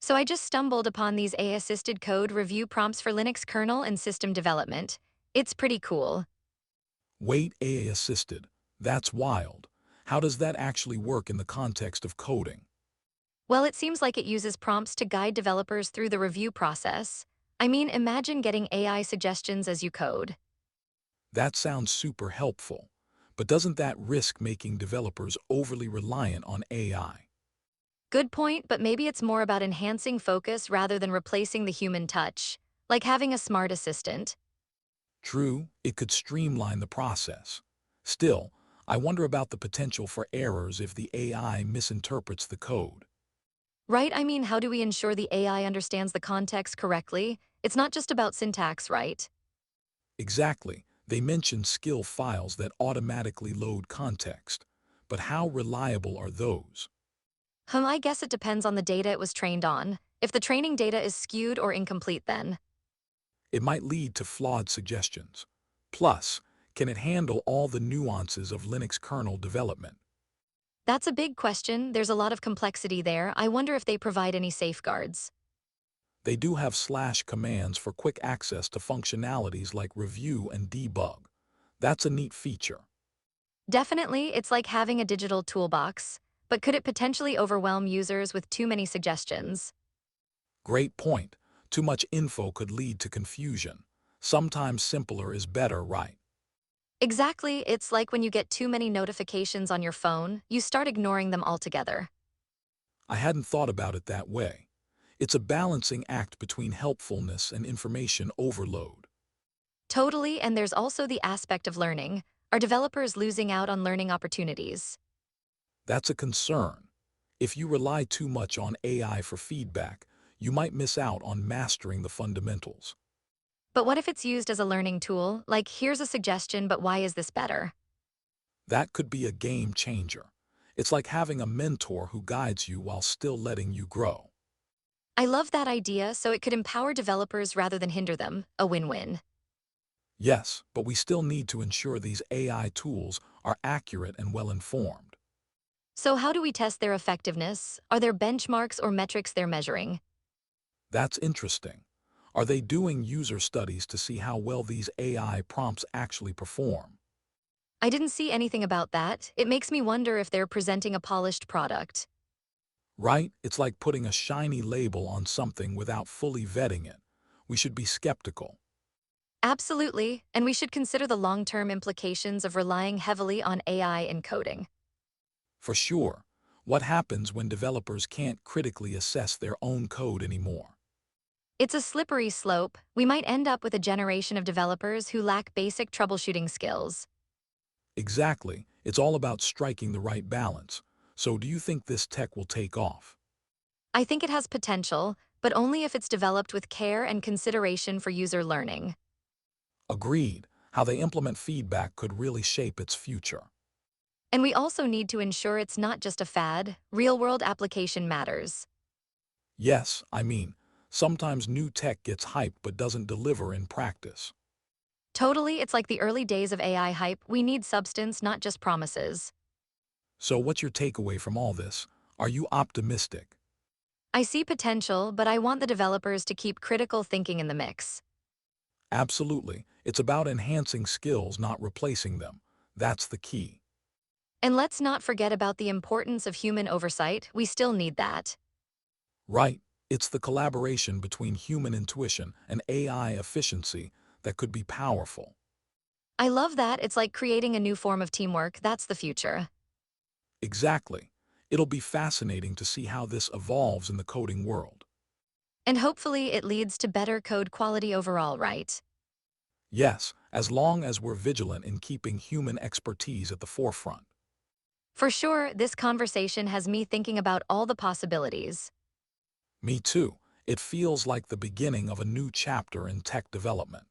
So I just stumbled upon these AI-assisted code review prompts for Linux kernel and system development. It's pretty cool. Wait, AI assisted. That's wild. How does that actually work in the context of coding? Well, it seems like it uses prompts to guide developers through the review process. I mean, imagine getting AI suggestions as you code. That sounds super helpful. But doesn't that risk making developers overly reliant on AI? Good point, but maybe it's more about enhancing focus rather than replacing the human touch, like having a smart assistant. True, it could streamline the process. Still, I wonder about the potential for errors if the AI misinterprets the code. Right? I mean, how do we ensure the AI understands the context correctly? It's not just about syntax, right? Exactly, they mention skill files that automatically load context. But how reliable are those? I guess it depends on the data it was trained on. If the training data is skewed or incomplete, then. It might lead to flawed suggestions. Plus, can it handle all the nuances of Linux kernel development? That's a big question. There's a lot of complexity there. I wonder if they provide any safeguards. They do have slash commands for quick access to functionalities like review and debug. That's a neat feature. Definitely, it's like having a digital toolbox, but could it potentially overwhelm users with too many suggestions? Great point. Too much info could lead to confusion. Sometimes simpler is better, right? Exactly, it's like when you get too many notifications on your phone, you start ignoring them altogether. I hadn't thought about it that way. It's a balancing act between helpfulness and information overload. Totally, and there's also the aspect of learning. Are developers losing out on learning opportunities? That's a concern. If you rely too much on AI for feedback, you might miss out on mastering the fundamentals. But what if it's used as a learning tool, like here's a suggestion, but why is this better? That could be a game changer. It's like having a mentor who guides you while still letting you grow. I love that idea, so it could empower developers rather than hinder them, a win-win. Yes, but we still need to ensure these AI tools are accurate and well-informed. So how do we test their effectiveness? Are there benchmarks or metrics they're measuring? That's interesting. Are they doing user studies to see how well these AI prompts actually perform? I didn't see anything about that. It makes me wonder if they're presenting a polished product. Right? It's like putting a shiny label on something without fully vetting it. We should be skeptical. Absolutely, and we should consider the long-term implications of relying heavily on AI in coding. For sure, what happens when developers can't critically assess their own code anymore? It's a slippery slope. We might end up with a generation of developers who lack basic troubleshooting skills. Exactly. It's all about striking the right balance. So do you think this tech will take off? I think it has potential, but only if it's developed with care and consideration for user learning. Agreed. How they implement feedback could really shape its future. And we also need to ensure it's not just a fad, real-world application matters. Yes, sometimes new tech gets hyped but doesn't deliver in practice. Totally, it's like the early days of AI hype. We need substance, not just promises. So what's your takeaway from all this? Are you optimistic? I see potential, but I want the developers to keep critical thinking in the mix. Absolutely. It's about enhancing skills, not replacing them. That's the key. And let's not forget about the importance of human oversight. We still need that. Right. It's the collaboration between human intuition and AI efficiency that could be powerful. I love that. It's like creating a new form of teamwork. That's the future. Exactly. It'll be fascinating to see how this evolves in the coding world. And hopefully it leads to better code quality overall, right? Yes, as long as we're vigilant in keeping human expertise at the forefront. For sure, this conversation has me thinking about all the possibilities. Me too. It feels like the beginning of a new chapter in tech development.